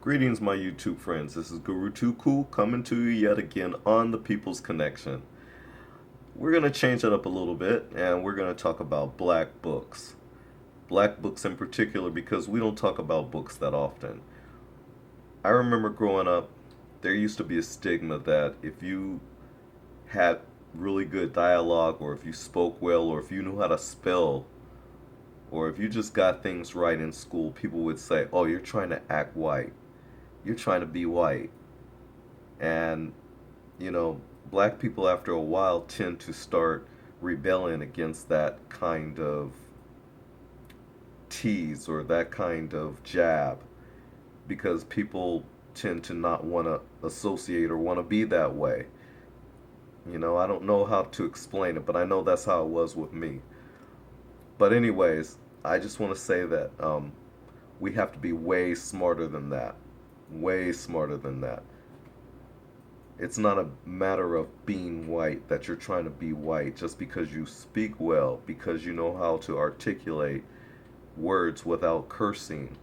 Greetings, my YouTube friends. This is Guru Too Cool coming to you yet again on the People's Connection. We're going to change it up a little bit and we're going to talk about black books. Black books in particular because we don't talk about books that often. I remember growing up, there used to be a stigma that if you had really good dialogue or if you spoke well or if you knew how to spell or if you just got things right in school, people would say, "Oh, you're trying to act white. You're trying to be white." And, you know, black people after a while tend to start rebelling against that kind of tease or that kind of jab because people tend to not want to associate or want to be that way. I don't know how to explain it, but I know that's how it was with me. But, anyways, I just want to say that we have to be way smarter than that. Way smarter than that. It's not a matter of being white that you're trying to be white just because you speak well, because you know how to articulate words without cursing.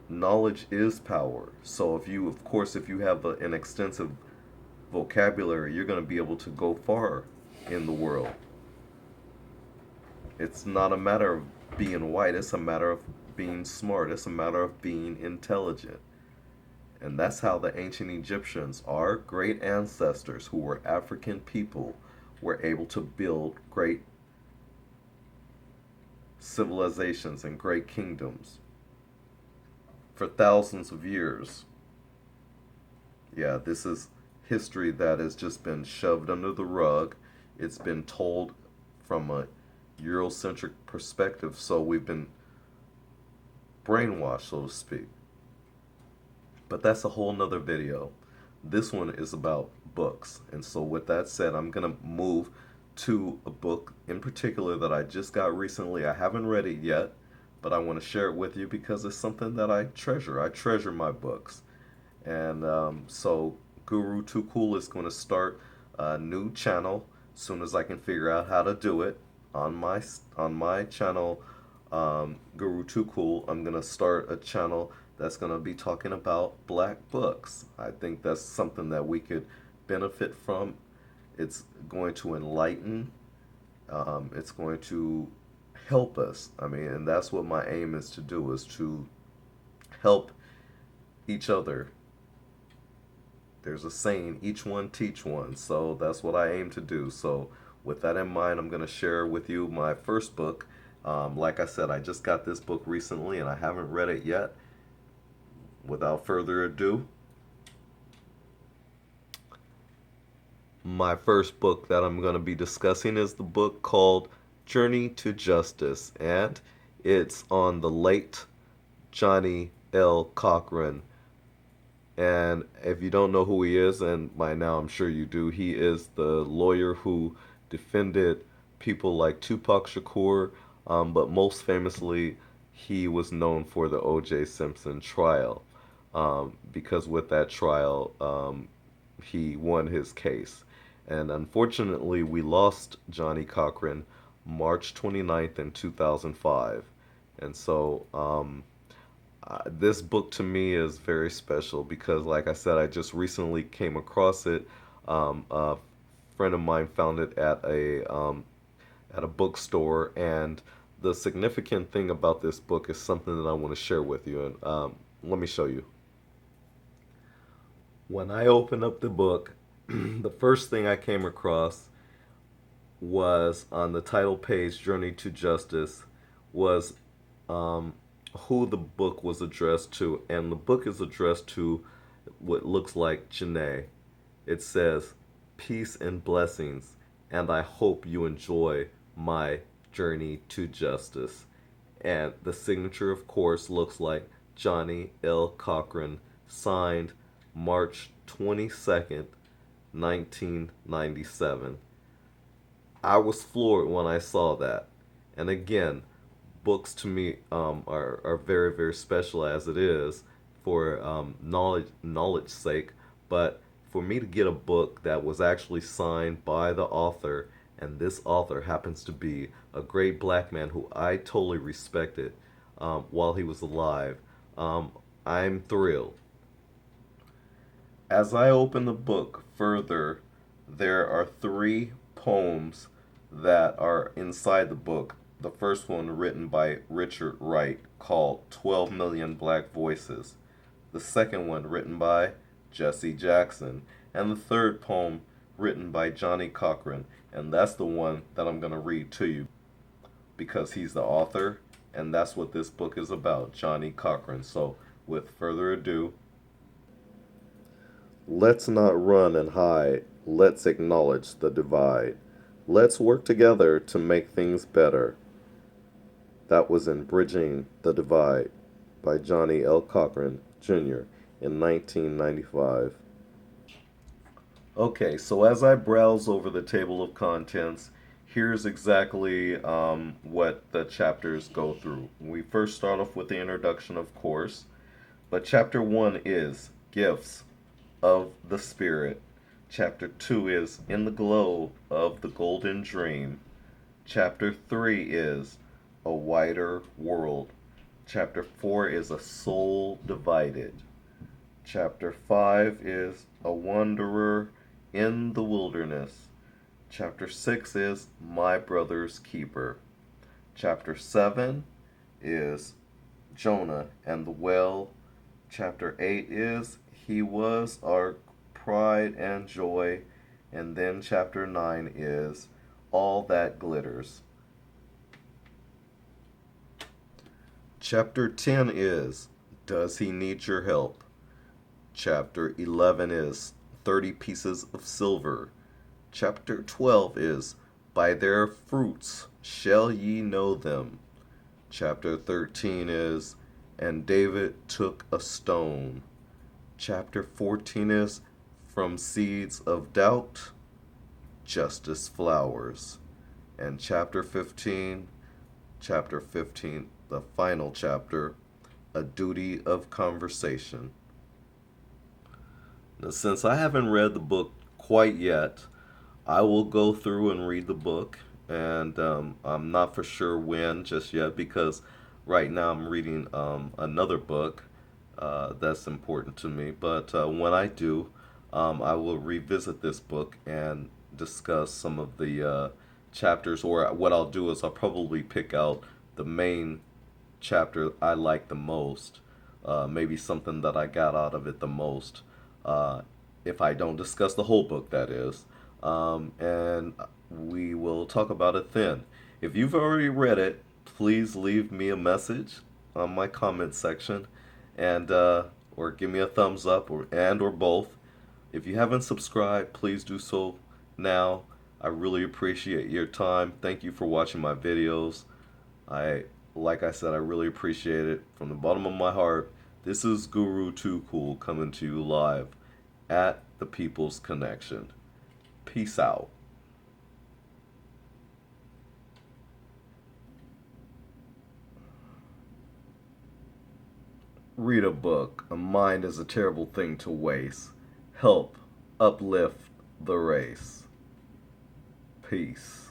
Knowledge is power. So of course, if you have an extensive vocabulary, you're going to be able to go far in the world. It's not a matter of being white, it's a matter of being smart, it's a matter of being intelligent. And that's how the ancient Egyptians, our great ancestors who were African people, were able to build great civilizations and great kingdoms for thousands of years. Yeah, this is history that has just been shoved under the rug. It's been told from a Eurocentric perspective, so we've been brainwashed, so to speak. But that's a whole nother video. This one is about books. And so with that said, I'm going to move to a book in particular that I just got recently. I haven't read it yet, but I want to share it with you because it's something that I treasure. I treasure my books. And so Guru Too Cool is going to start a new channel as soon as I can figure out how to do it on my channel, Guru Too Cool. I'm going to start a channel that's going to be talking about black books. I think that's something that we could benefit from. It's going to enlighten. It's going to help us. I mean, and that's what my aim is to do, is to help each other. There's a saying, each one teach one. So that's what I aim to do. So with that in mind, I'm going to share with you my first book. Like I said, I just got this book recently and I haven't read it yet. Without further ado, my first book that I'm going to be discussing is the book called Journey to Justice, and it's on the late Johnnie L. Cochran. And if you don't know who he is, and by now I'm sure you do, he is the lawyer who defended people like Tupac Shakur, but most famously, he was known for the O.J. Simpson trial. Because with that trial, he won his case. And unfortunately, we lost Johnnie Cochran March 29th in 2005. And so this book to me is very special because, like I said, I just recently came across it. A friend of mine found it at a bookstore, and the significant thing about this book is something that I want to share with you. And let me show you. When I opened up the book, the first thing I came across was on the title page, Journey to Justice, was um, who the book was addressed to. And the book is addressed to what looks like Johnnie. It says, "Peace and blessings, and I hope you enjoy my journey to justice." And the signature, of course, looks like Johnnie L. Cochran, signed March 22nd, 1997. I was floored when I saw that. And again, books to me are very, very special as it is for knowledge sake. But for me to get a book that was actually signed by the author, and this author happens to be a great black man who I totally respected while he was alive, I'm thrilled. As I open the book further, there are three poems that are inside the book. The first one written by Richard Wright called 12 Million Black Voices. The second one written by Jesse Jackson. And the third poem written by Johnnie Cochran. And that's the one that I'm going to read to you because he's the author and that's what this book is about, Johnnie Cochran. So with further ado, let's not run and hide. Let's acknowledge the divide. Let's work together to make things better. That was in Bridging the Divide by Johnnie L. Cochran, Jr. in 1995. Okay, so as I browse over the table of contents, here's exactly what the chapters go through. We first start off with the introduction, of course, but chapter 1 is Gifts of the Spirit. Chapter 2 is In the Glow of the Golden Dream. Chapter 3 is A Wider World. Chapter 4 is A Soul Divided. Chapter 5 is A Wanderer in the Wilderness. Chapter 6 is My Brother's Keeper. Chapter 7 is Jonah and the Well. Chapter 8 is He Was Our Pride and Joy. And then chapter 9 is All That Glitters. Chapter 10 is Does He Need Your Help? Chapter 11 is 30 Pieces of Silver. Chapter 12 is By Their Fruits Shall Ye Know Them. Chapter 13 is And David Took a Stone. Chapter 14 is From Seeds of Doubt, Justice Flowers. And chapter 15, the final chapter, A Duty of Conversation. Now, since I haven't read the book quite yet, I will go through and read the book, and I'm not for sure when just yet because right now I'm reading another book that's important to me. But when I do, I will revisit this book and discuss some of the chapters, or what I'll do is I'll probably pick out the main chapter I like the most, maybe something that I got out of it the most, if I don't discuss the whole book, that is. And we will talk about it then. If you've already read it, please leave me a message on my comment section, and or give me a thumbs up, or both. If you haven't subscribed, please do so now. I really appreciate your time. Thank you for watching my videos. Like I said, I really appreciate it from the bottom of my heart. This is Guru Too Cool coming to you live at the People's Connection. Peace out. Read a book. A mind is a terrible thing to waste. Help uplift the race. Peace.